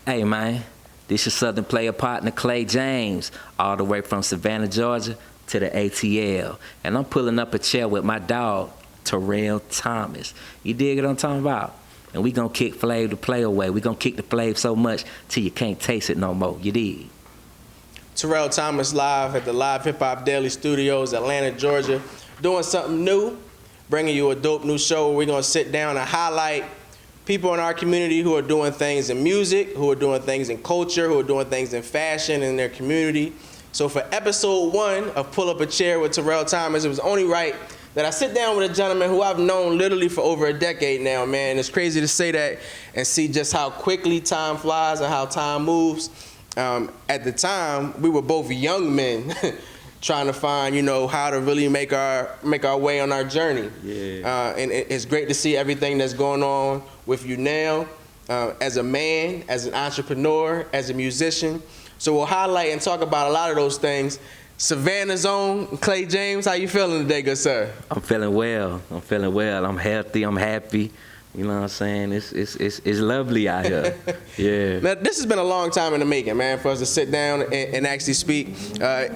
Hey man, this your Southern player partner Clay James, all the way from Savannah, Georgia to the ATL. And I'm pulling up a chair with my dog, Terrell Thomas. You dig what I'm talking about? And we gonna kick Flav the play away. We gonna kick the Flav so much till you can't taste it no more. You dig? Terrell Thomas live at the LiveHipHopDaily Studios, Atlanta, Georgia, doing something new, bringing you a dope new show where we're gonna sit down and highlight people in our community who are doing things in music, who are doing things in culture, who are doing things in fashion in their community. So for episode 1 of Pull Up a Chair with Terrell Thomas, it was only right that I sit down with a gentleman who I've known literally for over a decade now, man. It's crazy to say that and see just how quickly time flies and how time moves. At the time, we were both young men trying to find, how to really make our way on our journey. Yeah. And it's great to see everything that's going on with you now, as a man, as an entrepreneur, as a musician. So we'll highlight and talk about a lot of those things. Savannah's own Clay James, how you feeling today, good sir? I'm feeling well. I'm healthy. I'm happy. You know what I'm saying? It's lovely out here. Yeah. Now, this has been a long time in the making, man, for us to sit down and actually speak.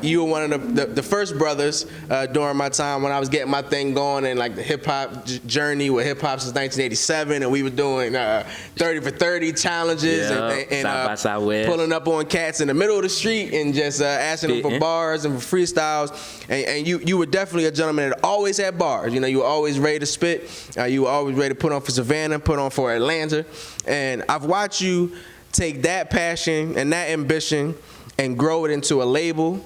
You were one of the first brothers during my time when I was getting my thing going and like the hip-hop journey with hip-hop since 1987, and we were doing 30 for 30 challenges and South by Southwest, pulling up on cats in the middle of the street and just asking them for bars and for freestyles. And you were definitely a gentleman that always had bars. You were always ready to spit. You were always ready to put on for Savannah, put on for Atlanta. And I've watched you take that passion and that ambition and grow it into a label.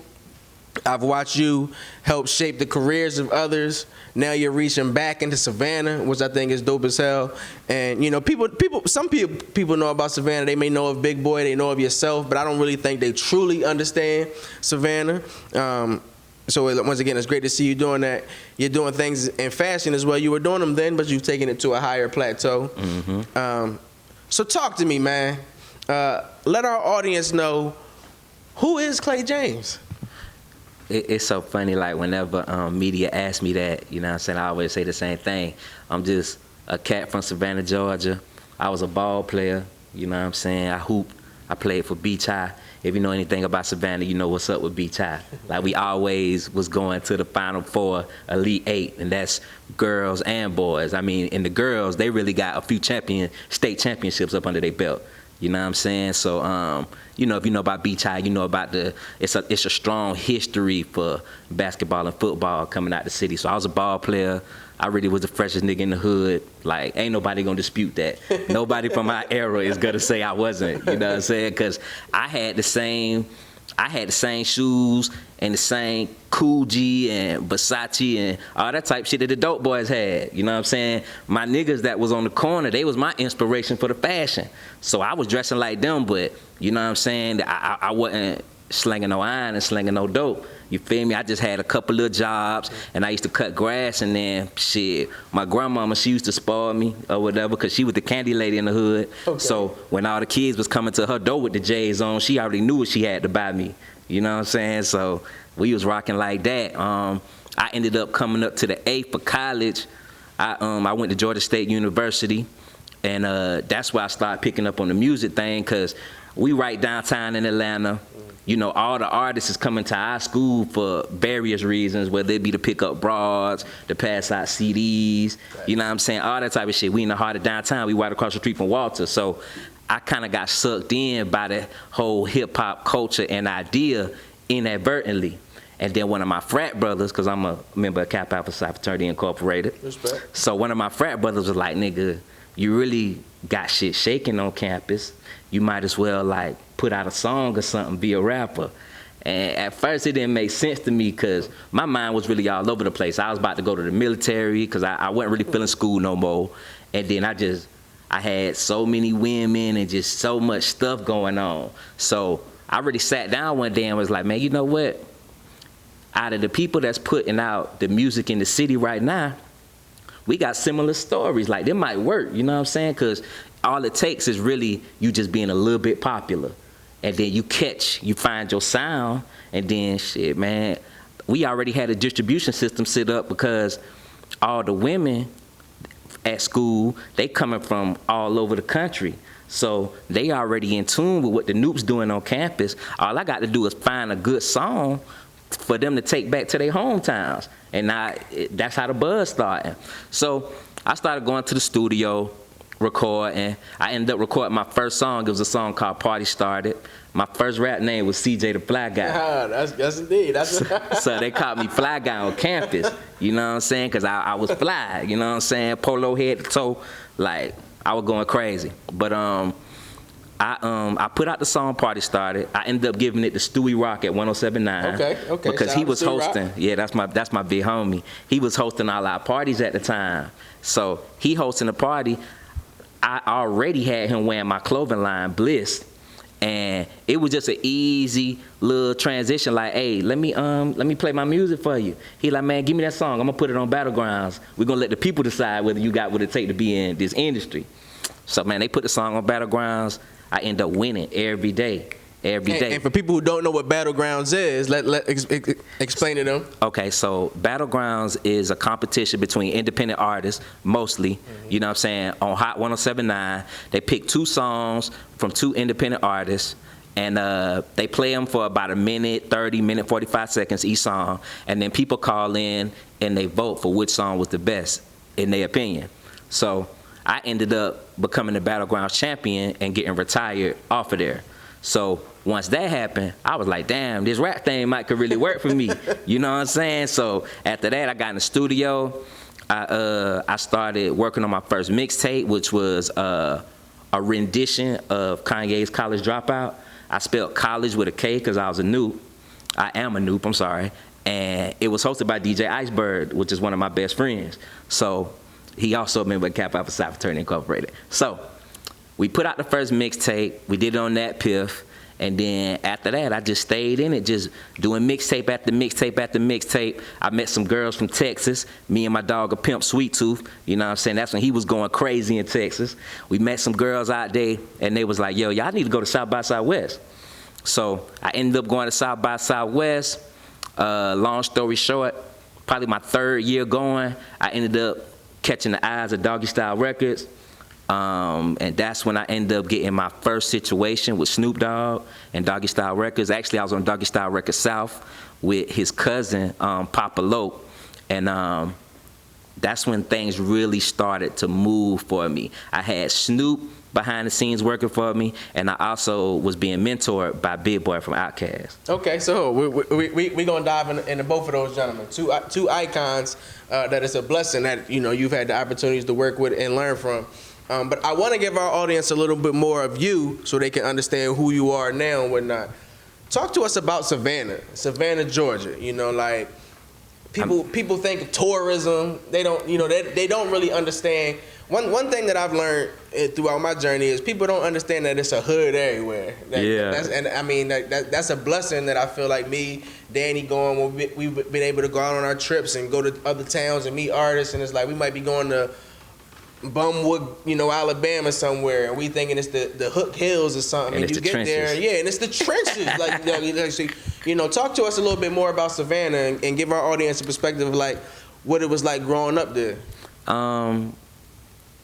I've watched you help shape the careers of others. Now you're reaching back into Savannah, which I think is dope as hell. And some people know about Savannah. They may know of Big Boy, they know of yourself, but I don't really think they truly understand Savannah. So once again, it's great to see you doing that. You're doing things in fashion as well. You were doing them then, but you've taken it to a higher plateau. Mm-hmm. So talk to me, man. Let our audience know, who is Clay James? It's so funny, like whenever media asks me that, you know what I'm saying, I always say the same thing. I'm just a cat from Savannah, Georgia. I was a ball player, you know what I'm saying. I hooped. I played for Beach High. If you know anything about Savannah, you know what's up with Beach High. Like, we always was going to the Final Four, Elite 8, and that's girls and boys. I mean, in the girls, they really got a few state championships up under their belt. You know what I'm saying? So, if you know about Beach High, you know about it's a strong history for basketball and football coming out the city. So I was a ball player. I really was the freshest nigga in the hood. Like, ain't nobody gonna dispute that. Nobody from our era is gonna say I wasn't. You know what I'm saying? Because I had the same shoes and the same Coogee and Versace and all that type shit that the dope boys had. You know what I'm saying? My niggas that was on the corner, they was my inspiration for the fashion. So I was dressing like them, but you know what I'm saying? I wasn't slinging no iron and slinging no dope. You feel me? I just had a couple of jobs, and I used to cut grass, and then, shit, my grandmama, she used to spoil me or whatever, because she was the candy lady in the hood. Okay. So when all the kids was coming to her door with the J's on, she already knew what she had to buy me. You know what I'm saying? So we was rocking like that. I ended up coming up to the 8th for college. I went to Georgia State University, and that's where I started picking up on the music thing, because we right downtown in Atlanta. All the artists is coming to our school for various reasons, whether it be to pick up broads, to pass out CDs, you know what I'm saying, all that type of shit. We in the heart of downtown, we right across the street from Walter. So I kind of got sucked in by the whole hip-hop culture and idea inadvertently. And then one of my frat brothers, because I'm a member of Kappa Alpha Psi Fraternity Incorporated. Respect. So one of my frat brothers was like, nigga, you really got shit shaking on campus. You might as well, like, put out a song or something, be a rapper. And at first it didn't make sense to me, because my mind was really all over the place. I was about to go to the military, because I wasn't really feeling school no more. And then I had so many women and just so much stuff going on. So I really sat down one day and was like, man, you know what? Out of the people that's putting out the music in the city right now, we got similar stories. Like, they might work, you know what I'm saying? Because all it takes is really you just being a little bit popular. And then you find your sound, and then shit, man, we already had a distribution system set up, because all the women at school, they coming from all over the country. So they already in tune with what the Noob's doing on campus. All I got to do is find a good song for them to take back to their hometowns. And that's how the buzz started. So I started going to the studio, recording. I ended up recording my first song. It was a song called Party Started. My first rap name was CJ the Fly Guy. That's indeed. So they called me Fly Guy on campus. You know what I'm saying? Because I was fly. You know what I'm saying? Polo head to toe. Like, I was going crazy. But I put out the song Party Started. I ended up giving it to Stewie Rock at 107.9. Okay. Because he was hosting. Yeah, that's my big homie. He was hosting all our parties at the time. So he hosting the party. I already had him wearing my clothing line, Bliss. And it was just an easy little transition, like, hey, let me play my music for you. He like, man, give me that song. I'm gonna put it on Battlegrounds. We're gonna let the people decide whether you got what it take to be in this industry. So man, they put the song on Battlegrounds. I end up winning every day. And for people who don't know what Battlegrounds is, explain to them. Okay, so Battlegrounds is a competition between independent artists, mostly, you know what I'm saying, on Hot 107.9. They pick 2 songs from 2 independent artists, and they play them for about a minute, 30 minutes, 45 seconds each song, and then people call in and they vote for which song was the best, in their opinion. So I ended up becoming the Battlegrounds champion and getting retired off of there. So once that happened, I was like, damn, this rap thing could really work for me. You know what I'm saying? So after that, I got in the studio. I started working on my first mixtape, which was a rendition of Kanye's College Dropout. I spelled college with a K because I was a noob. I am a noob, I'm sorry. And it was hosted by DJ Iceberg, which is one of my best friends. So he also a member of Kappa Alpha Psi Fraternity Incorporated. So we put out the first mixtape. We did it on that piff. And then after that, I just stayed in it, just doing mixtape after mixtape after mixtape. I met some girls from Texas. Me and my dog, a pimp, Sweet Tooth. You know what I'm saying? That's when he was going crazy in Texas. We met some girls out there, and they was like, yo, y'all need to go to South by Southwest. So I ended up going to South by Southwest. Long story short, probably my 3rd year going, I ended up catching the eyes of Doggy Style Records. And that's when I ended up getting my first situation with Snoop Dogg and Doggy Style Records. Actually, I was on Doggy Style Records South with his cousin, Papa Loke. And that's when things really started to move for me. I had Snoop behind the scenes working for me, and I also was being mentored by Big Boy from Outkast. Okay, so we're going to dive into both of those gentlemen. Two icons that it's a blessing that, you know, you've had the opportunities to work with and learn from. But I want to give our audience a little bit more of you so they can understand who you are now and whatnot. Talk to us about Savannah, Georgia. You know, like people think of tourism. They don't, you know, they don't really understand. One thing that I've learned throughout my journey is people don't understand that it's a hood everywhere. And I mean that's a blessing that I feel like me, Danny, we've been able to go out on our trips and go to other towns and meet artists, and it's like we might be going to Bumwood, you know, Alabama somewhere, and we thinking it's the Hook Hills or something. And you get trenches. There, yeah, and it's the trenches. like, you know, talk to us a little bit more about Savannah and give our audience a perspective of like what it was like growing up there.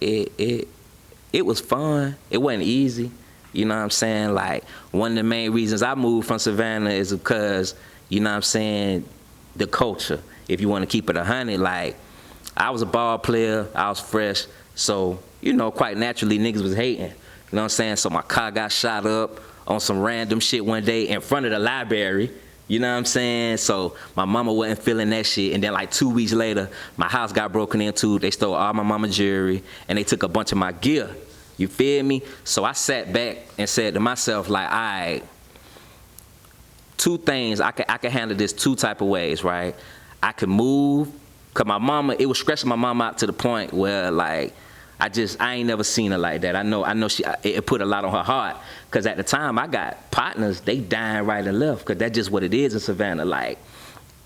It was fun. It wasn't easy. You know what I'm saying? Like, one of the main reasons I moved from Savannah is because, you know what I'm saying, the culture. If you want to keep it 100, like, I was a ball player, I was fresh, so, you know, quite naturally niggas was hating. You know what I'm saying? So my car got shot up on some random shit one day in front of the library. You know what I'm saying? So my mama wasn't feeling that shit, and then like 2 weeks later, my house got broken into. They stole all my mama jewelry, and they took a bunch of my gear. You feel me? So I sat back and said to myself, like, all right, 2 things. I could handle this 2 type of ways, right? I could move, cause my mama, it was stressing my mama out to the point where, like, I ain't never seen her like that. I know it put a lot on her heart. Cause at the time I got partners, they dying right and left. Cause that's just what it is in Savannah. Like,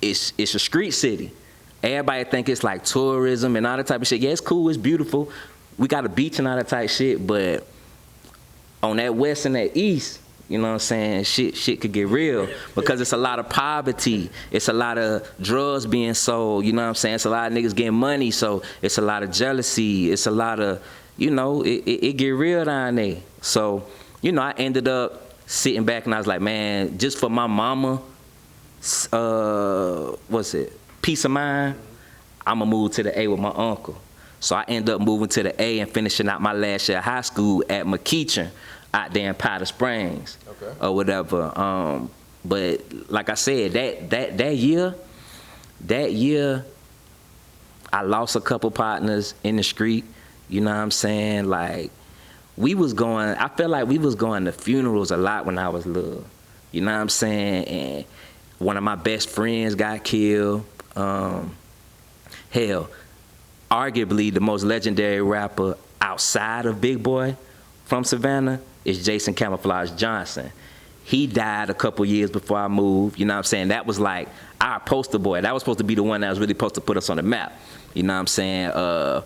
it's a street city. Everybody think it's like tourism and all that type of shit. Yeah, it's cool, it's beautiful. We got a beach and all that type shit, but on that west and that east, you know what I'm saying, shit could get real because it's a lot of poverty. It's a lot of drugs being sold, you know what I'm saying? It's a lot of niggas getting money, so it's a lot of jealousy. It's a lot of, you know, it get real down there. So, you know, I ended up sitting back and I was like, man, just for my mama, peace of mind, I'ma move to the A with my uncle. So I ended up moving to the A and finishing out my last year of high school at McEachin out there in Powder Springs, or whatever. But like I said, that year, I lost a couple partners in the street. You know what I'm saying? Like, I felt like we was going to funerals a lot when I was little. You know what I'm saying? And one of my best friends got killed. Hell, arguably the most legendary rapper outside of Big Boy from Savannah is Jason Camouflage Johnson. He died a couple years before I moved. You know what I'm saying? That was like our poster boy. That was supposed to be the one that was really supposed to put us on the map. You know what I'm saying?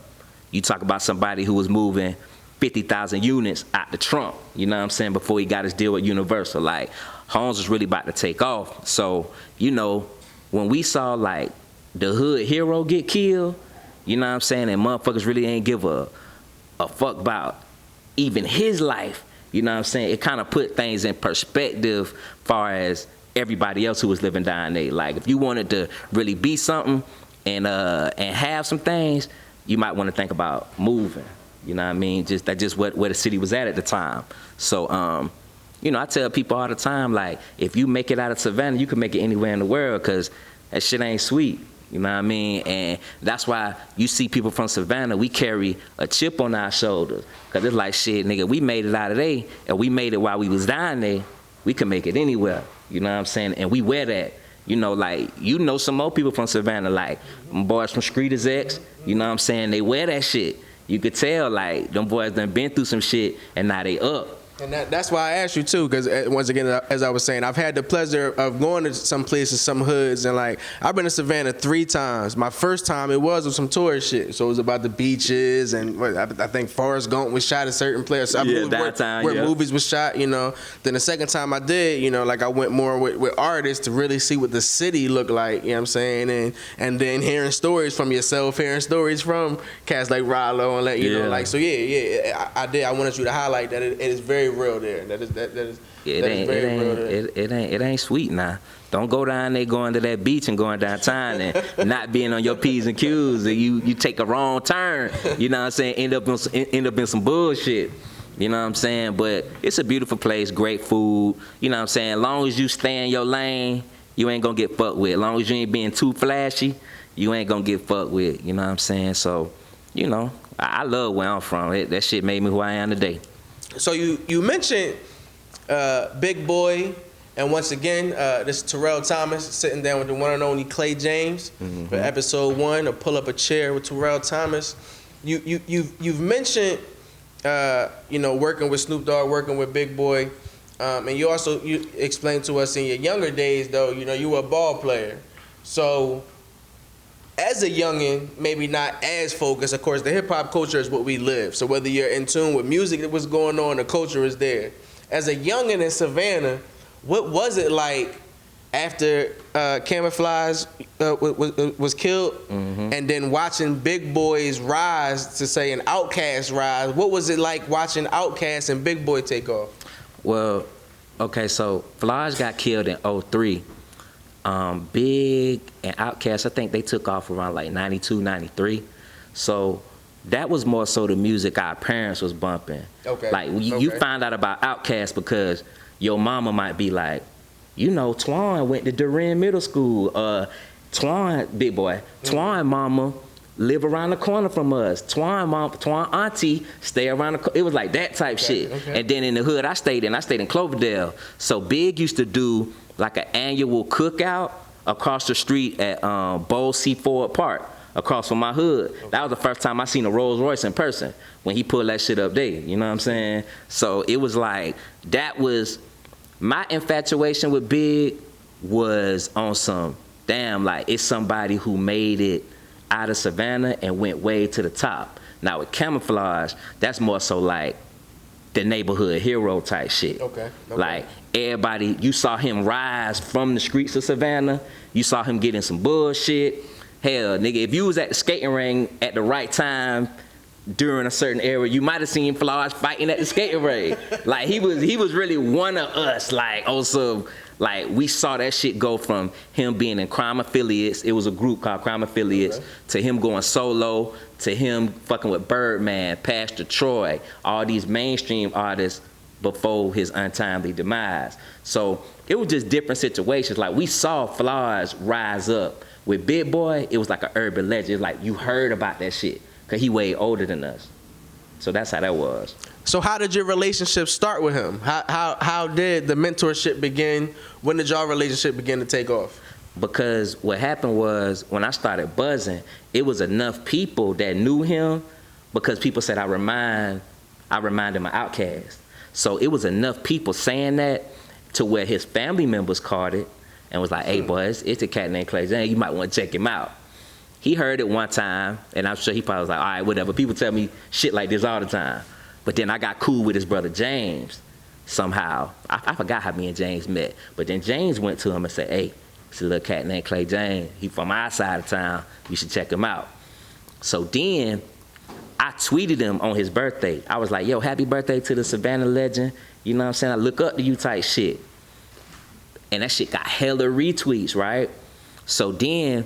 You talk about somebody who was moving 50,000 units out the trunk, you know what I'm saying, before he got his deal with Universal. Like, Holmes was really about to take off. So, you know, when we saw, like, the hood hero get killed, you know what I'm saying, and motherfuckers really ain't give a fuck about even his life, you know what I'm saying, it kind of put things in perspective far as everybody else who was living down there. Like, if you wanted to really be something and have some things, you might want to think about moving. You know what I mean? That's just where the city was at the time. So, you know, I tell people all the time, like, if you make it out of Savannah, you can make it anywhere in the world, because that shit ain't sweet. You know what I mean? And that's why you see people from Savannah, we carry a chip on our shoulders. Because it's like, shit, nigga, we made it out of there, and we made it while we was down there. We can make it anywhere. You know what I'm saying? And we wear that. You know, like, you know some more people from Savannah, like, them boys from Streeters X, you know what I'm saying? They wear that shit. You could tell, like, them boys done been through some shit, and now they up. And that's why I asked you too, because once again, as I was saying, I've had the pleasure of going to some places, some hoods, and like, I've been to Savannah 3 times. My first time, it was with some tourist shit, so it was about the beaches, and I think Forrest Gump was shot at certain places. Where movies was shot, you know. Then the second time I did, you know, like, I went more with artists to really see what the city looked like, you know what I'm saying, and then hearing stories from yourself, hearing stories from cats like Rollo, and let you know, like, so I did. I wanted you to highlight that it is very real there. That is very real there. It ain't sweet now. Don't go down there going to that beach and going downtown and not being on your P's and Q's, and you take a wrong turn. You know what I'm saying? End up in some bullshit. You know what I'm saying? But it's a beautiful place, great food. You know what I'm saying? As long as you stay in your lane, you ain't gonna get fucked with. As long as you ain't being too flashy, you ain't gonna get fucked with. You know what I'm saying? So, you know, I love where I'm from. That shit made me who I am today. So you mentioned Big Boy, and once again, this is Terrell Thomas sitting down with the one and only Clay James for episode 1 of Pull Up a Chair with Terrell Thomas. You've mentioned you know, working with Snoop Dogg, working with Big Boy, and you explained to us in your younger days, though, you know, you were a ball player. So as a youngin', maybe not as focused. Of course, the hip-hop culture is what we live. So whether you're in tune with music that was going on, the culture is there. As a youngin' in Savannah, what was it like after Camouflage was killed, and then watching Big Boy's rise to say an Outkast rise? What was it like watching Outkast and Big Boy take off? Well, okay, so Flage got killed in 2003. Big and Outkast, I think they took off around like 92, 93. So that was more so the music our parents was bumping. Okay. Like, you find out about Outkast because your mama might be like, you know, Twan went to Duran Middle School. Twan, Big Boy, Twan mama live around the corner from us. Twan auntie stay around the corner. It was like that type shit. Okay. And then in the hood I stayed in Cloverdale. So Big used to do like an annual cookout across the street at Bowles C. Ford Park, across from my hood. That was the first time I seen a Rolls Royce in person, when he pulled that shit up there. You know what I'm saying? So it was like, that was my infatuation with Big, was on some, damn, like, it's somebody who made it out of Savannah and went way to the top. Now with Camouflage, that's more so like the neighborhood hero type shit. Okay. Like, everybody, you saw him rise from the streets of Savannah. You saw him get in some bullshit. Hell, nigga, if you was at the skating ring at the right time, during a certain era, you might have seen Flowers fighting at the skating ring. Like he was really one of us. Like also, like we saw that shit go from him being in Crime Affiliates. It was a group called Crime Affiliates. Okay. To him going solo, to him fucking with Birdman, Pastor Troy, all these mainstream artists before his untimely demise. So it was just different situations. Like we saw Flowers rise up. With Big Boy, it was like an urban legend. It's like you heard about that shit. Cause he way older than us, so that's how that was. So how did your relationship start with him? How did the mentorship begin? When did y'all relationship begin to take off? Because what happened was when I started buzzing, it was enough people that knew him because people said I remind him of Outkast. So it was enough people saying that to where his family members caught it and was like, "Hey, boys, it's a cat named Clay James. You might want to check him out." He heard it one time, and I'm sure he probably was like, all right, whatever. People tell me shit like this all the time. But then I got cool with his brother James somehow. I forgot how me and James met. But then James went to him and said, hey, it's a little cat named Clay James. He from our side of town. You should check him out. So then I tweeted him on his birthday. I was like, yo, happy birthday to the Savannah legend. You know what I'm saying? I look up to you type shit. And that shit got hella retweets, right? So then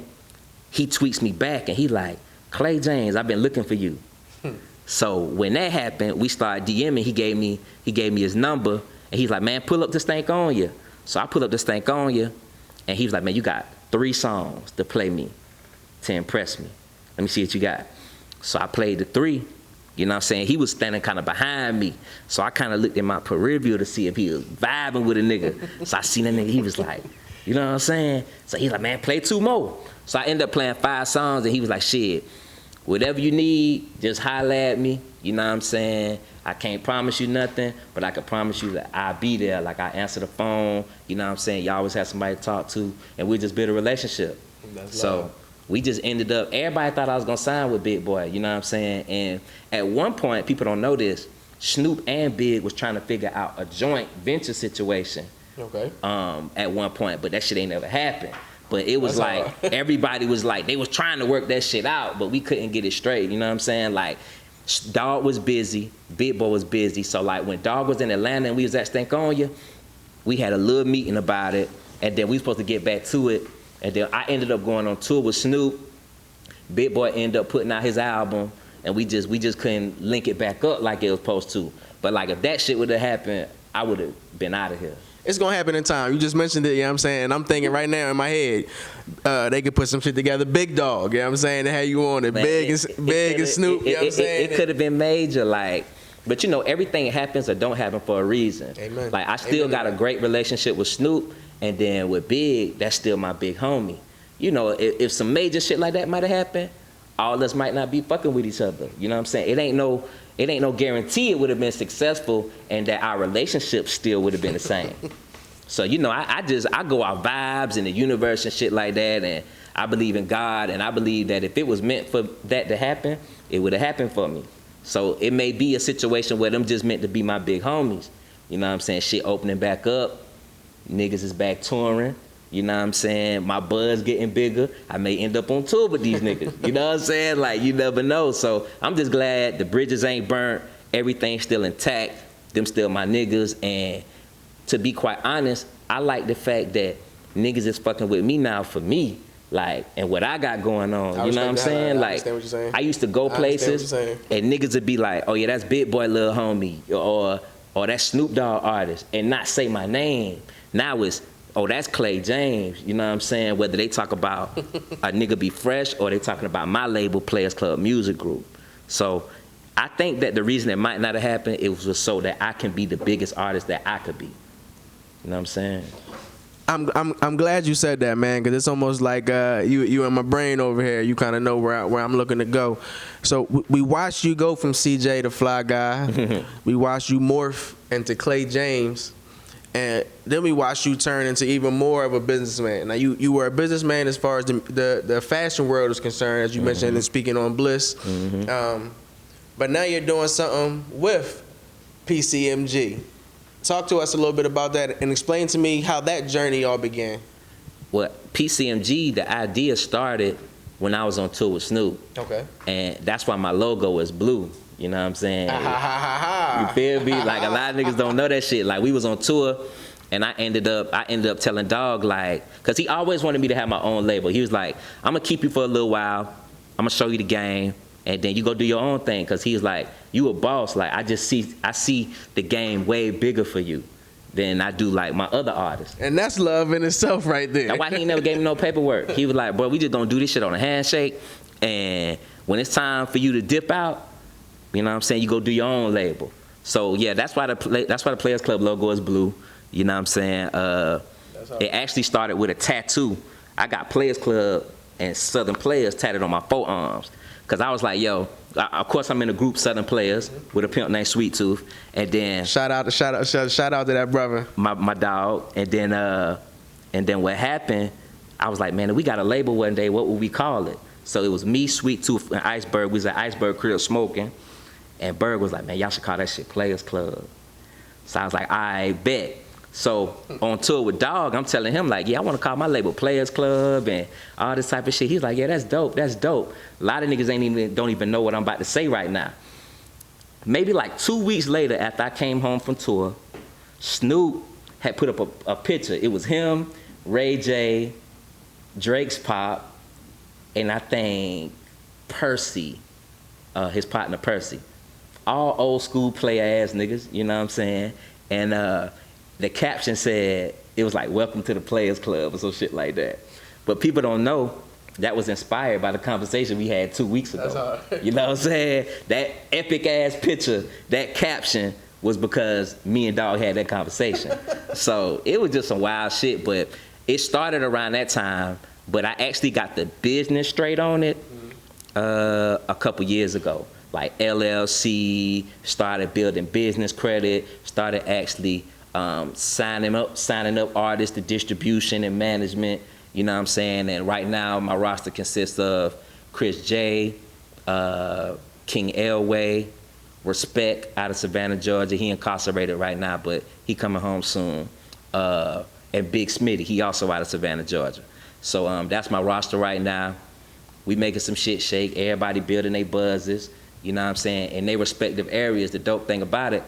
he tweets me back and he like, Clay James, I've been looking for you. So when that happened, we started DMing. He gave me his number and he's like, man, pull up this Stank on You. So I pull up this Stank on You and he was like, man, you got 3 songs to play me to impress me. Let me see what you got. So I played the 3. You know what I'm saying? He was standing kind of behind me. So I kind of looked in my peripheral to see if he was vibing with a nigga. So I seen that nigga, he was like, you know what I'm saying? So he's like, man, play 2 more. So I ended up playing 5 songs and he was like, shit, whatever you need, just holler at me. You know what I'm saying? I can't promise you nothing, but I can promise you that I'll be there. Like I answer the phone, you know what I'm saying? You always have somebody to talk to, and we just build a relationship. That's so love. We just ended up, everybody thought I was gonna sign with Big Boy, you know what I'm saying? And at one point, people don't know this, Snoop and Big was trying to figure out a joint venture situation. Okay. At one point, but that shit ain't never happened. But it was That's like, everybody was like, they was trying to work that shit out, but we couldn't get it straight, you know what I'm saying? Like, Dogg was busy, Big Boy was busy, so like when Dogg was in Atlanta and we was at Stank on You, we had a little meeting about it, and then we was supposed to get back to it, and then I ended up going on tour with Snoop. Big Boy ended up putting out his album, and we just couldn't link it back up like it was supposed to. But like if that shit would have happened, I would have been out of here. It's gonna happen in time. You just mentioned it, you know what I'm saying? I'm thinking right now in my head, they could put some shit together. Big Dog, you know what I'm saying? They had you on it. Man, Big and Snoop, you know what I'm saying? It could have been major, like, but you know, everything happens or don't happen for a reason. Amen. Like I still got a great relationship with Snoop, and then with Big, that's still my big homie. You know, if some major shit like that might have happened, all of us might not be fucking with each other. You know what I'm saying? It ain't no guarantee it would have been successful and that our relationship still would have been the same. So, you know, I go out vibes in the universe and shit like that, and I believe in God, and I believe that if it was meant for that to happen, it would have happened for me. So it may be a situation where them just meant to be my big homies. You know what I'm saying? Shit opening back up, niggas is back touring. You know what I'm saying? My buzz getting bigger. I may end up on tour with these niggas. You know what I'm saying? Like, you never know. So I'm just glad the bridges ain't burnt. Everything's still intact. Them still my niggas. And to be quite honest, I like the fact that niggas is fucking with me now for me. Like, and what I got going on. You know what I'm saying? Like, I used to go places and niggas would be like, oh yeah, that's Big Boy little homie. Or that's Snoop Dogg artist. And not say my name. Now it's, oh, that's Clay James, you know what I'm saying? Whether they talk about a nigga Be Fresh or they talking about my label, Playa Club Music Group. So I think that the reason it might not have happened, it was just so that I can be the biggest artist that I could be. You know what I'm saying? I'm glad you said that, man, because it's almost like you in my brain over here. You kind of know where I'm looking to go. So we watched you go from CJ to Fly Guy. We watched you morph into Clay James. And then we watched you turn into even more of a businessman. Now, you were a businessman as far as the fashion world is concerned, as you mentioned, and speaking on Bliss. But now you're doing something with PCMG. Talk to us a little bit about that and explain to me how that journey all began. Well, PCMG, the idea started when I was on tour with Snoop. Okay. And that's why my logo is blue. You know what I'm saying? You feel me? Like a lot of niggas don't know that shit. Like we was on tour, and I ended up telling Dogg, like, cause he always wanted me to have my own label. He was like, I'm gonna keep you for a little while. I'm gonna show you the game, and then you go do your own thing. Cause he was like, you a boss. Like I see the game way bigger for you than I do like my other artists. And that's love in itself right there. That's why he never gave me no paperwork. He was like, bro, we just gonna do this shit on a handshake, and when it's time for you to dip out, you know what I'm saying, you go do your own label. So yeah, that's why the Players Club logo is blue. You know what I'm saying? It actually started with a tattoo. I got Players Club and Southern Players tatted on my forearms. Cause I was like, yo, of course I'm in the group Southern Players with a pimp named Sweet Tooth, and then shout out to that brother, my dog, and then what happened? I was like, man, if we got a label one day, what would we call it? So it was me, Sweet Tooth, and Iceberg. We was at Iceberg crib smoking, and Berg was like, man, y'all should call that shit Players Club. So I was like, I bet. So on tour with Dogg, I'm telling him like, yeah, I want to call my label Players Club and all this type of shit. He's like, yeah, that's dope, that's dope. A lot of niggas don't even know what I'm about to say right now. Maybe like 2 weeks later, after I came home from tour, Snoop had put up a picture. It was him, Ray J, Drake's Pop, and I think Percy, his partner Percy. All old school player ass niggas, you know what I'm saying? And the caption said, it was like, welcome to the Players Club or some shit like that. But people don't know that was inspired by the conversation we had 2 weeks ago. That's hard. You know what I'm saying? That epic ass picture, that caption was because me and Dogg had that conversation. So it was just some wild shit, but it started around that time, but I actually got the business straight on it a couple years ago. Like LLC, started building business credit, started actually signing up artists to distribution and management, you know what I'm saying? And right now my roster consists of Chris J, King Elway, Respect out of Savannah, Georgia. He incarcerated right now, but he coming home soon. And Big Smitty, he also out of Savannah, Georgia. So that's my roster right now. We making some shit shake. Everybody building their buzzes, you know what I'm saying? In their respective areas. The dope thing about it,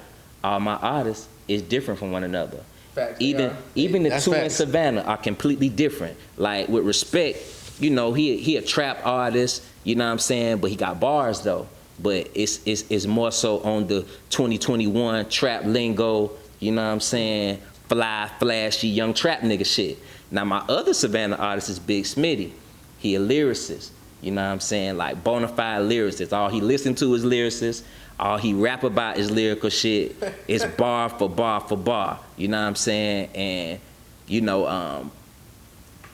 all my artists is different from one another. Facts, even the two in Savannah are completely different. Like with Respect, you know, he a trap artist, you know what I'm saying? But he got bars though. But it's more so on the 2021 trap lingo, you know what I'm saying? Fly, flashy, young trap nigga shit. Now my other Savannah artist is Big Smitty. He a lyricist, you know what I'm saying? Like bona fide lyricist. All he listen to is lyricists. All he rap about is lyrical shit. It's bar for bar for bar, you know what I'm saying? And you know,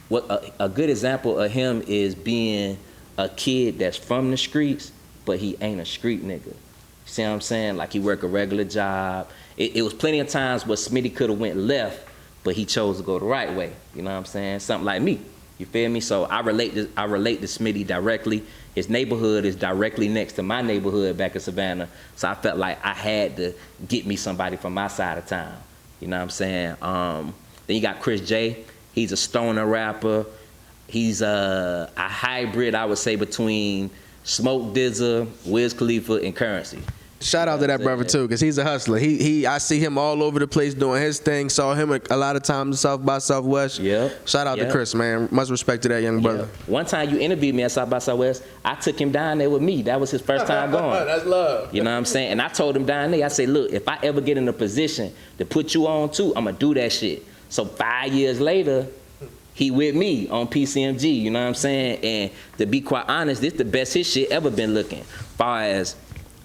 what a good example of him is being a kid that's from the streets, but he ain't a street nigga. See what I'm saying? Like he work a regular job. It was plenty of times where Smitty could have went left, but he chose to go the right way. You know what I'm saying? Something like me. You feel me? So I relate to Smitty directly. His neighborhood is directly next to my neighborhood back in Savannah. So I felt like I had to get me somebody from my side of town. You know what I'm saying? Then you got Chris J. He's a stoner rapper. He's a hybrid, I would say, between Smoke DZA, Wiz Khalifa, and Currency. Shout out to that brother too, cause he's a hustler. I see him all over the place doing his thing. Saw him a lot of times in South by Southwest. Yeah. Shout out to Chris, man. Much respect to that young brother. One time you interviewed me at South by Southwest, I took him down there with me. That was his first time going. That's love. You know what I'm saying? And I told him down there, I said, look, if I ever get in a position to put you on too, I'm gonna do that shit. So 5 years later, he with me on PCMG, you know what I'm saying? And to be quite honest, this the best his shit ever been looking. Far as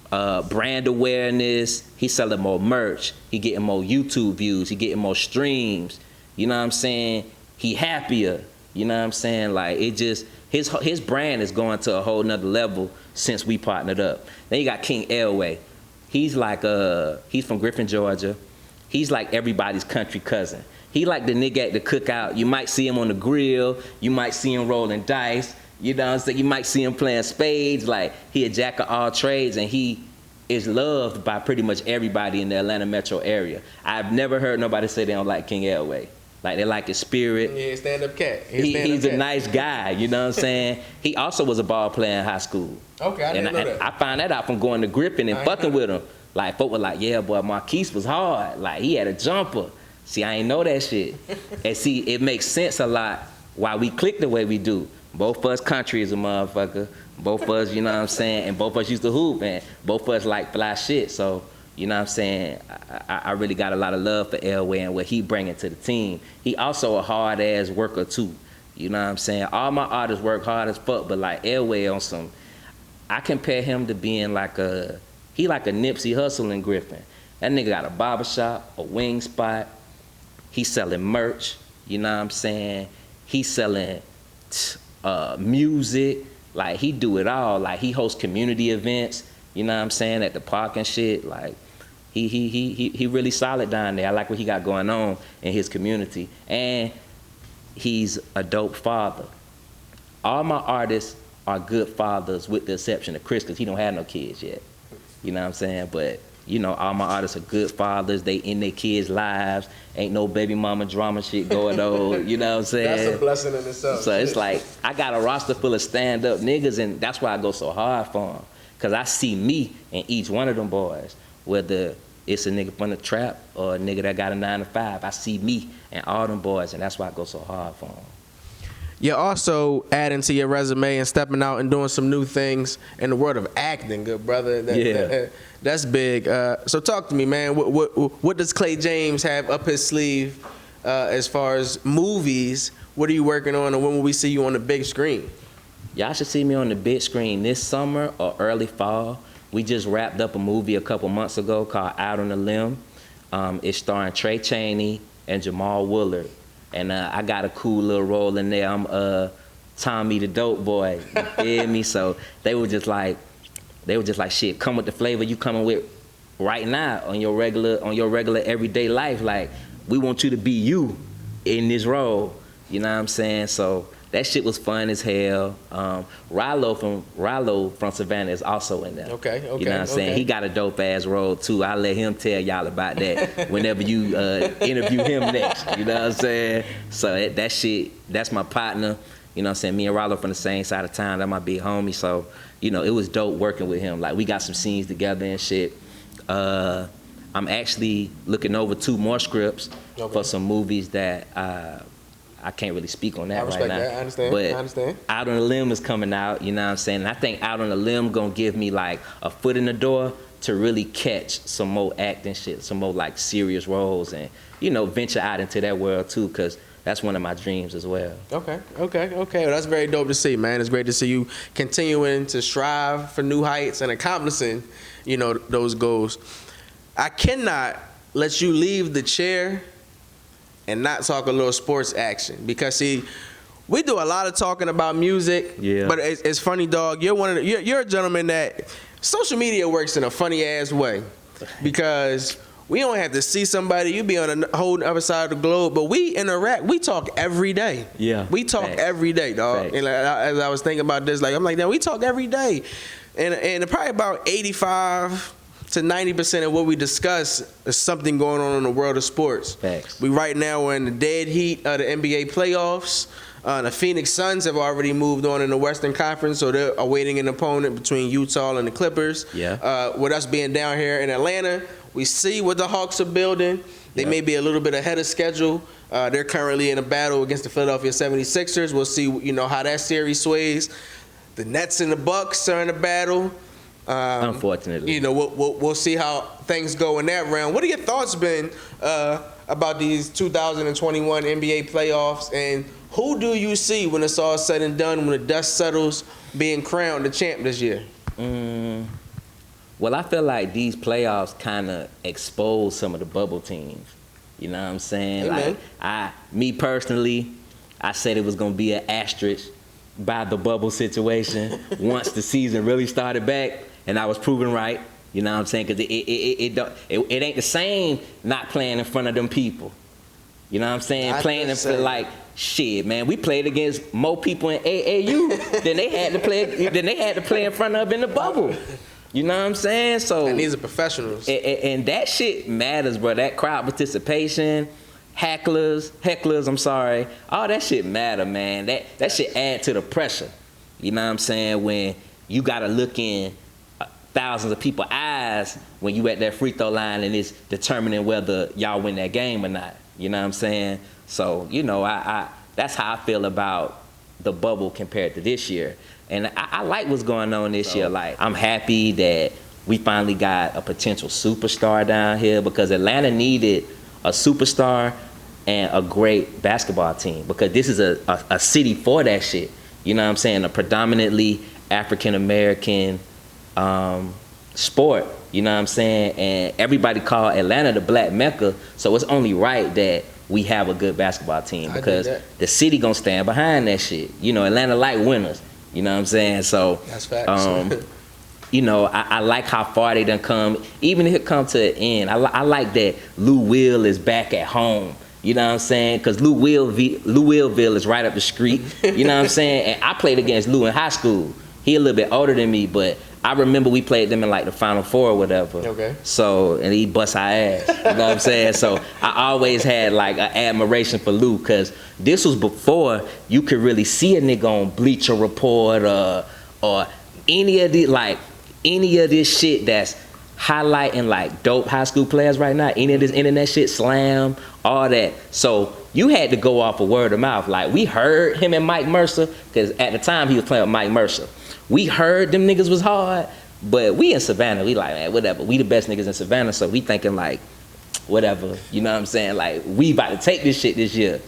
brand awareness, he selling more merch, he getting more YouTube views, he getting more streams, you know what I'm saying? He happier, you know what I'm saying? Like it just, his brand is going to a whole nother level since we partnered up. Then you got King Elway. He's like, he's from Griffin, Georgia. He's like everybody's country cousin. He like the nigga at the cookout. You might see him on the grill, you might see him rolling dice, you know what I'm saying? You might see him playing spades. Like he a jack of all trades, and he is loved by pretty much everybody in the Atlanta metro area. I've never heard nobody say they don't like King Elway. Like, they like his spirit. Yeah, stand-up cat. He's a nice guy, you know what I'm saying? He also was a ball player in high school. Okay, I didn't know that. I found that out from going to gripping and fucking with him. Like, folk were like, yeah, boy, Marquise was hard. Like, he had a jumper. See, I ain't know that shit. And see, it makes sense a lot why we click the way we do. Both of us country is a motherfucker. Both of us, you know what I'm saying? And both of us used to hoop, and both of us like fly shit. So, you know what I'm saying? I really got a lot of love for Elway and what he bringing to the team. He also a hard-ass worker, too. You know what I'm saying? All my artists work hard as fuck, but like Elway on some, I compare him to being like he like a Nipsey Hussle in Griffin. That nigga got a barbershop, a wing spot. He selling merch, you know what I'm saying? He selling music. Like, he do it all. Like, he hosts community events, you know what I'm saying, at the park and shit. Like, he really solid down there. I like what he got going on in his community. And he's a dope father. All my artists are good fathers with the exception of Chris, because he don't have no kids yet. You know what I'm saying? But, you know, all my artists are good fathers. They in their kids' lives. Ain't no baby mama drama shit going on. You know what I'm saying? That's a blessing in itself. So it's like, I got a roster full of stand-up niggas, and that's why I go so hard for them. Because I see me in each one of them boys. Whether it's a nigga from the trap or a nigga that got a 9 to 5. I see me in all them boys, and that's why I go so hard for them. You're also adding to your resume and stepping out and doing some new things in the world of acting, good brother. That's big. So talk to me, man. What does Clay James have up his sleeve as far as movies? What are you working on, and when will we see you on the big screen? Y'all should see me on the big screen this summer or early fall. We just wrapped up a movie a couple months ago called Out on a Limb. It's starring Trey Chaney and Jamal Woolard. And I got a cool little role in there. I'm Tommy the Dope Boy. You feel me? So they were just like, shit, come with the flavor you coming with right now on your regular everyday life. Like, we want you to be you in this role. You know what I'm saying? So that shit was fun as hell. Rollo from Savannah is also in there. Okay. You know what I'm saying? He got a dope ass role too. I'll let him tell y'all about that whenever you interview him next. You know what I'm saying? So that shit, that's my partner. You know what I'm saying? Me and Rollo from the same side of town. That my big homie. So, you know, it was dope working with him. Like, we got some scenes together and shit. I'm actually looking over 2 more scripts for some movies that I can't really speak on that right now. That. I understand. But I understand. Out on a Limb is coming out, you know what I'm saying? And I think Out on a Limb gonna give me like a foot in the door to really catch some more acting shit, some more like serious roles, and, you know, venture out into that world too, because that's one of my dreams as well. Okay. Well, that's very dope to see, man. It's great to see you continuing to strive for new heights and accomplishing, you know, those goals. I cannot let you leave the chair and not talk a little sports action, because see, we do a lot of talking about music. Yeah. But it's funny, dog. You're a gentleman that social media works in a funny ass way, because we don't have to see somebody. You be on a whole other side of the globe, but we interact. We talk every day. Yeah. We talk every day, dog. Facts. And like, as I was thinking about this, like, I'm like, damn, we talk every day, and probably about 85 to 90% of what we discuss is something going on in the world of sports. Facts. We right now we're in the dead heat of the NBA playoffs. The Phoenix Suns have already moved on in the Western Conference, so they're awaiting an opponent between Utah and the Clippers. Yeah. With us being down here in Atlanta, we see what the Hawks are building. They may be a little bit ahead of schedule. They're currently in a battle against the Philadelphia 76ers. We'll see, you know, how that series sways. The Nets and the Bucks are in a battle. Unfortunately. You know, we'll see how things go in that round. What are your thoughts been about these 2021 NBA playoffs, and who do you see when it's all said and done, when the dust settles, being crowned the champ this year? Well, I feel like these playoffs kind of expose some of the bubble teams. You know what I'm saying? Amen. Like, me personally, I said it was going to be an asterisk by the bubble situation once the season really started back, and I was proven right. You know what I'm saying? Because it ain't the same not playing in front of them people. You know what I'm saying? Playing in like, shit, man. We played against more people in AAU than they had to play in front of in the bubble. You know what I'm saying? So, and these are professionals. And that shit matters, bro. That crowd participation, hecklers, I'm sorry. All that shit matter, man. That shit add to the pressure. You know what I'm saying? When you gotta look in thousands of people's eyes when you at that free throw line and it's determining whether y'all win that game or not. You know what I'm saying? So, you know, I that's how I feel about the bubble compared to this year. And I like what's going on this year. Like, I'm happy that we finally got a potential superstar down here, because Atlanta needed a superstar and a great basketball team, because this is a city for that shit. You know what I'm saying? A predominantly African-American sport, you know what I'm saying? And everybody call Atlanta the Black Mecca, so it's only right that we have a good basketball team, because the city gonna stand behind that shit. You know, Atlanta like winners, you know what I'm saying? So that's facts. you know, I like how far they done come. Even if it come to the end, I like that Lou Will is back at home. You know what I'm saying? Because Lou Willville is right up the street. You know what I'm saying? And I played against Lou in high school. He a little bit older than me, but I remember we played them in like the Final Four or whatever. Okay. So, and he bust our ass. You know what I'm saying? So I always had like an admiration for Lou, because this was before you could really see a nigga on Bleacher Report or any of this shit that's highlighting like dope high school players right now. Any of this internet shit, Slam, all that. So you had to go off of word of mouth. Like, we heard him and Mike Mercer, because at the time he was playing with Mike Mercer. We heard them niggas was hard, but we in Savannah, we like, man, whatever. We the best niggas in Savannah, so we thinking like, whatever. You know what I'm saying? Like, we about to take this shit this year.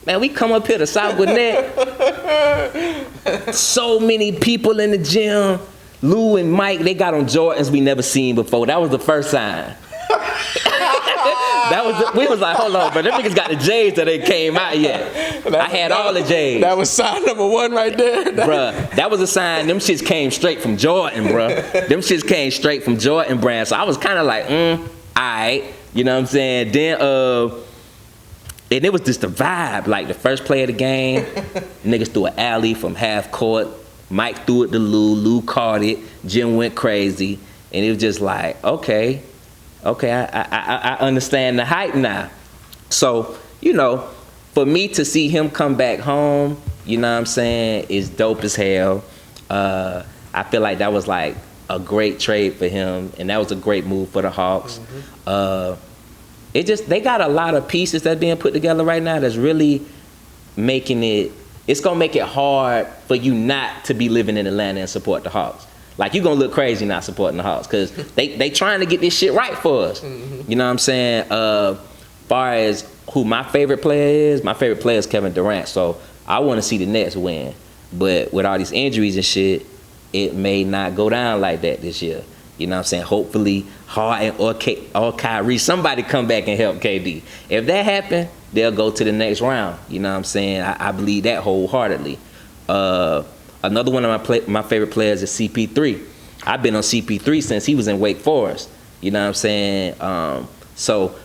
Man, we come up here to South Gwinnett. So many people in the gym. Lou and Mike, they got on Jordans we never seen before. That was the first sign. We was like, hold on, but them niggas got the J's that ain't came out yet. I had all the J's. That was sign number one right there. Bruh, that was a sign. Them shits came straight from Jordan, bruh. Them shits came straight from Jordan brand. So I was kind of like, alright. You know what I'm saying? Then, and it was just the vibe. Like, the first play of the game, niggas threw an alley from half court. Mike threw it to Lou. Lou caught it. Jim went crazy. And it was just like, okay, I understand the hype now. So, you know, for me to see him come back home, you know what I'm saying, is dope as hell. I feel like that was like a great trade for him, and that was a great move for the Hawks. They got a lot of pieces that's being put together right now that's really making it, it's gonna make it hard for you not to be living in Atlanta and support the Hawks. Like, you gonna look crazy not supporting the Hawks, because they trying to get this shit right for us. You know what I'm saying? Far as who my favorite player is Kevin Durant. So I want to see the Nets win. But with all these injuries and shit, it may not go down like that this year. You know what I'm saying? Hopefully Harden or Kyrie, somebody come back and help KD. If that happen, they'll go to the next round. You know what I'm saying? I believe that wholeheartedly. Another one of my favorite players is CP3. I've been on CP3 since he was in Wake Forest. You know what I'm saying? So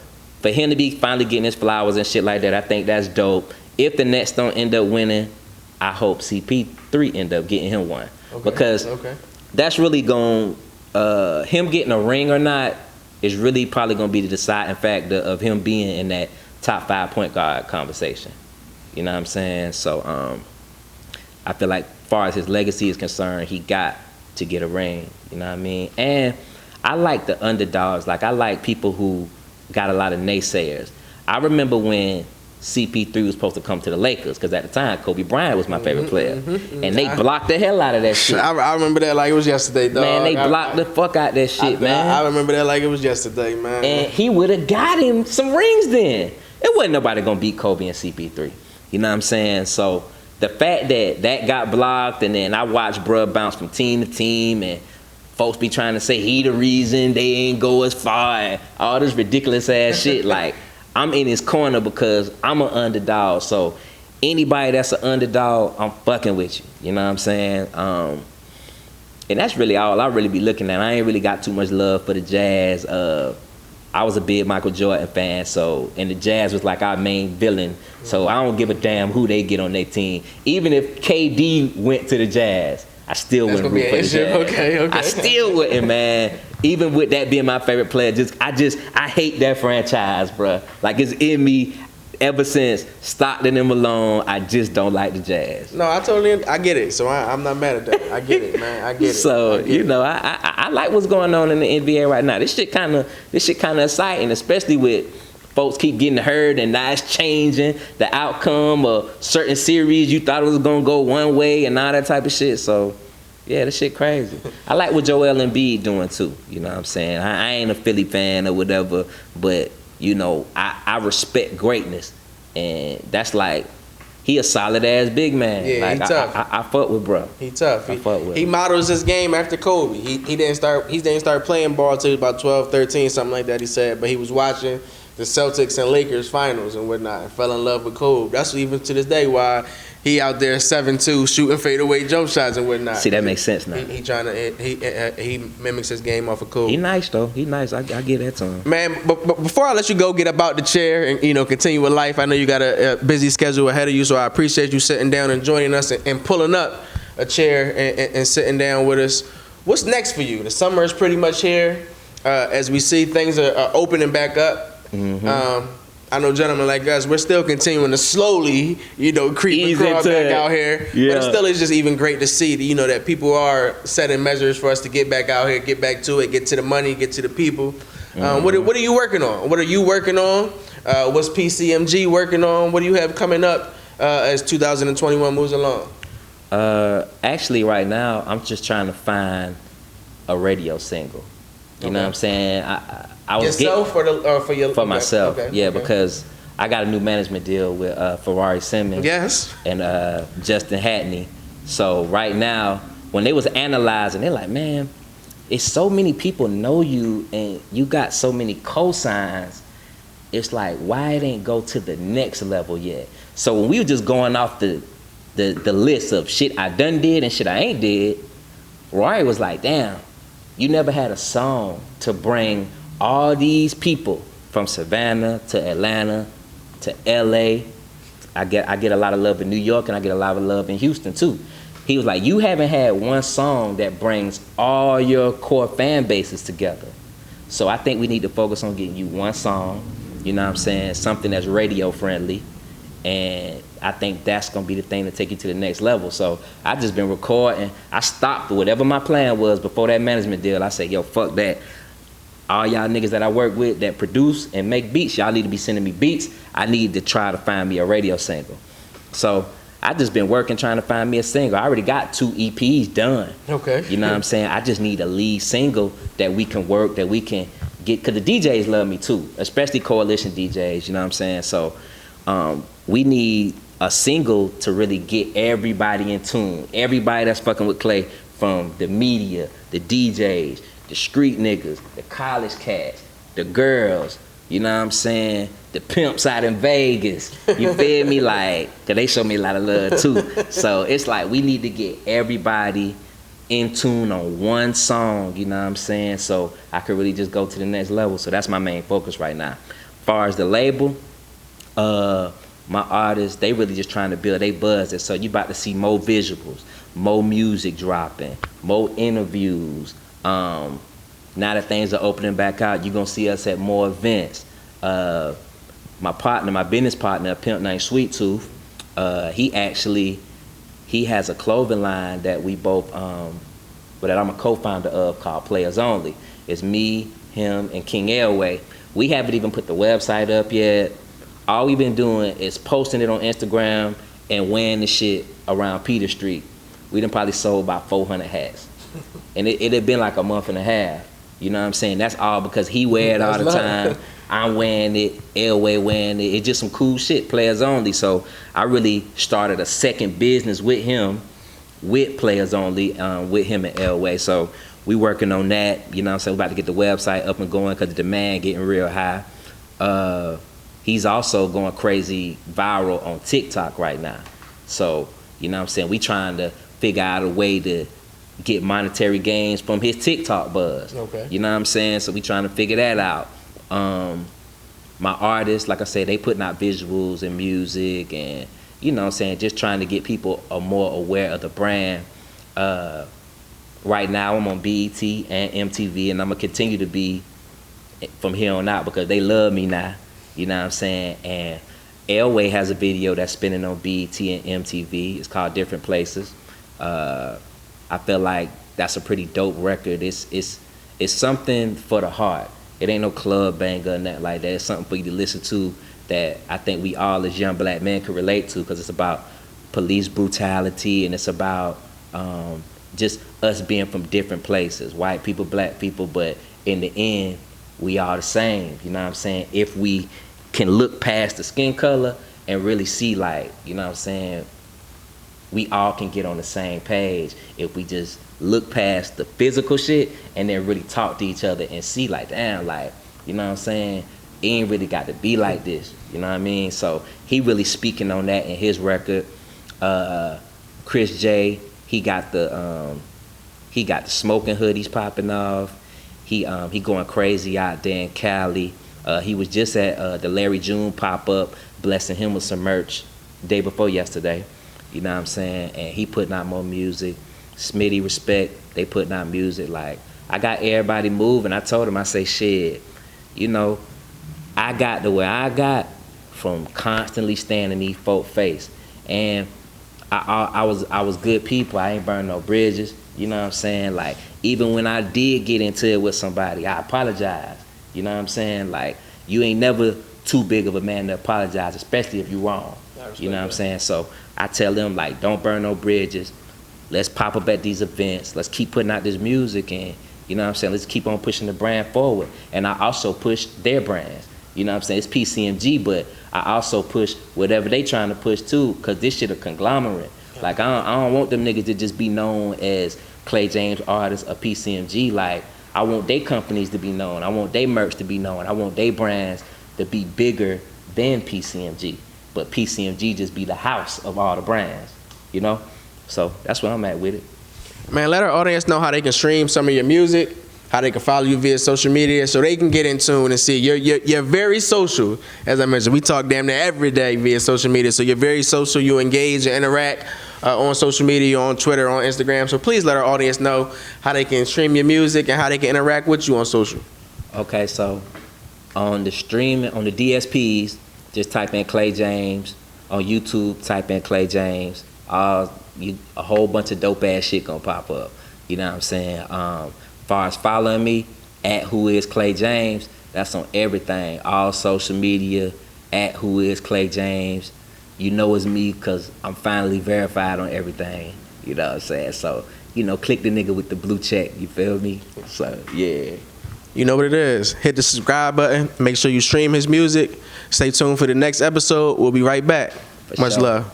for him to be finally getting his flowers and shit like that, I think that's dope. If the Nets don't end up winning, I hope CP3 end up getting him one. Because that's really going, him getting a ring or not is really probably going to be the deciding factor of him being in that top 5 point guard conversation. You know what I'm saying? So I feel like as far as his legacy is concerned, he got to get a ring. You know what I mean? And I like the underdogs. Like, I like people who got a lot of naysayers. I remember when CP3 was supposed to come to the Lakers, because at the time Kobe Bryant was my favorite player, and they blocked the hell out of that shit. I remember that like it was yesterday, dog. Man, they blocked the fuck out that shit, man. I remember that like it was yesterday, man. And he would have got him some rings then. It wasn't nobody gonna beat Kobe and CP3. You know what I'm saying? So the fact that got blocked, and then I watched bruh bounce from team to team, and folks be trying to say he the reason they ain't go as far, and all this ridiculous ass shit. Like, I'm in his corner because I'm an underdog. So anybody that's an underdog, I'm fucking with you. You know what I'm saying? And that's really all I really be looking at. I ain't really got too much love for the Jazz. I was a big Michael Jordan fan, and the Jazz was like our main villain. So I don't give a damn who they get on their team. Even if KD went to the Jazz, I still wouldn't root for the Jazz. Okay. I still wouldn't, man. Even with that being my favorite player, I hate that franchise, bruh. Like, it's in me. ever since Stockton and Malone, I just don't like the Jazz. No, I get it. So I'm not mad at that. I get it, man. I get it. So I like what's going on in the NBA right now. This shit kind of exciting, especially with folks keep getting hurt and now it's changing the outcome of certain series you thought it was gonna go one way and all that type of shit. So yeah, this shit crazy. I like what Joel Embiid doing too. You know what I'm saying? I ain't a Philly fan or whatever, but you know, I respect greatness, and that's like, he a solid ass big man. Yeah, like, he tough. I fuck with bro. He tough. He him. models his game after Kobe. He didn't start playing ball till he was about 12, 13, something like that. He said, but he was watching the Celtics and Lakers finals and whatnot, and fell in love with Kobe. That's even to this day why he out there 7'2", shooting fadeaway jump shots and whatnot. See, that makes sense now. He mimics his game off of Kobe. He nice though. He nice. I get that to him. Man, but before I let you go, get up out the chair and continue with life. I know you got a busy schedule ahead of you, so I appreciate you sitting down and joining us and pulling up a chair and sitting down with us. What's next for you? The summer is pretty much here. As we see, things are opening back up. Mm-hmm. I know gentlemen like us, we're still continuing to slowly, creep and crawl back out here. Yeah. But it still is just even great to see, that people are setting measures for us to get back out here, get back to it, get to the money, get to the people. Mm-hmm. What are you working on? What are you working on? What's PCMG working on? What do you have coming up as 2021 moves along? Actually, right now, I'm just trying to find a radio single. You know what I'm saying? I was yourself for myself. Okay. Yeah, because I got a new management deal with Ferrari Simmons. Yes. And Justin Hatney. So right now, when they was analyzing, they're like, man, it's so many people know you and you got so many cosigns. It's like, why it ain't go to the next level yet? So when we were just going off the list of shit I done did and shit I ain't did, Ferrari was like, damn, you never had a song to bring all these people from Savannah to Atlanta to LA. I get a lot of love in New York and I get a lot of love in Houston too. He was like, you haven't had one song that brings all your core fan bases together. So I think we need to focus on getting you one song, you know what I'm saying, something that's radio friendly. And I think that's gonna be the thing to take you to the next level. So I just been recording. I stopped whatever my plan was before that management deal. I said, yo, fuck that. All y'all niggas that I work with that produce and make beats, y'all need to be sending me beats. I need to try to find me a radio single. So I just been working trying to find me a single. I already got 2 EPs done. Okay. You know what I'm saying? I just need a lead single that we can work, that we can get, because the DJs love me too, especially coalition DJs, you know what I'm saying? So we need a single to really get everybody in tune. Everybody that's fucking with Clay, from the media, the DJs, the street niggas, the college cats, the girls, you know what I'm saying? The pimps out in Vegas, you feel me? Like, cause they show me a lot of love too. So it's like we need to get everybody in tune on one song, you know what I'm saying? So I could really just go to the next level. So that's my main focus right now. As far as the label, my artists, they really just trying to build their buzz. And so you about to see more visuals, more music dropping, more interviews. Now that things are opening back out, you're gonna see us at more events. My business partner, a pimp named Sweet Tooth, he has a clothing line that we both, that I'm a co-founder of, called Players Only. It's me, him, and King Elway. We haven't even put the website up yet. All we've been doing is posting it on Instagram and wearing the shit around Peter Street. We done probably sold about 400 hats. And it had been like a month and a half. You know what I'm saying? That's all because he wear it all the time. I'm wearing it, Elway wearing it. It's just some cool shit, Players Only. So I really started a second business with him, with Players Only, with him and Elway. So we working on that. You know what I'm saying? We're about to get the website up and going because the demand getting real high. He's also going crazy viral on TikTok right now. So, you know what I'm saying? We trying to figure out a way to get monetary gains from his TikTok buzz. Okay. You know what I'm saying? So we trying to figure that out. My artists, like I said, they putting out visuals and music and, you know what I'm saying, just trying to get people more aware of the brand. Right now I'm on BET and MTV, and I'm going to continue to be from here on out because they love me now. You know what I'm saying? And Elway has a video that's spinning on BET and MTV. It's called Different Places. I feel like that's a pretty dope record. It's something for the heart. It ain't no club banger or nothing like that. It's something for you to listen to that I think we all as young black men can relate to, because it's about police brutality, and it's about just us being from different places, white people, black people, but in the end, we all the same, you know what I'm saying? If we can look past the skin color and really see, like, you know what I'm saying, we all can get on the same page if we just look past the physical shit and then really talk to each other and see, like, damn, like, you know what I'm saying, it ain't really got to be like this, you know what I mean? So he really speaking on that in his record. Chris J, he got the smoking hoodies popping off. He going crazy out there in Cali. He was just at the Larry June pop-up, blessing him with some merch day before yesterday. You know what I'm saying? And he putting out more music. Smitty, Respect, they putting out music. Like, I got everybody moving. I told him, I say, shit, you know, I got the way I got from constantly staying in these folk face. And I was good people. I ain't burned no bridges. You know what I'm saying? Like, even when I did get into it with somebody, I apologize. You know what I'm saying? Like, you ain't never too big of a man to apologize, especially if you wrong. You know what I'm saying? So I tell them, like, don't burn no bridges. Let's pop up at these events. Let's keep putting out this music, and, you know what I'm saying, let's keep on pushing the brand forward. And I also push their brands. You know what I'm saying? It's PCMG, but I also push whatever they trying to push too, because this shit a conglomerate. Like, I don't want them niggas to just be known as Clay James artists or PCMG. Like, I want their companies to be known. I want their merch to be known. I want their brands to be bigger than PCMG. But PCMG just be the house of all the brands, you know? So that's where I'm at with it. Man, let our audience know how they can stream some of your music, how they can follow you via social media, so they can get in tune and see. You're very social, as I mentioned. We talk damn near every day via social media, so you're very social. You engage and interact on social media, on Twitter, on Instagram. So please let our audience know how they can stream your music and how they can interact with you on social. Okay, so on the streaming, on the DSPs, just type in Clay James. On YouTube, type in Clay James. A whole bunch of dope ass shit gonna pop up. You know what I'm saying? Far as following me, at Who Is Clay James, that's on everything. All social media, at Who Is Clay James. You know it's me because I'm finally verified on everything. You know what I'm saying? So, you know, click the nigga with the blue check. You feel me? So, yeah. You know what it is. Hit the subscribe button. Make sure you stream his music. Stay tuned for the next episode. We'll be right back. Much love.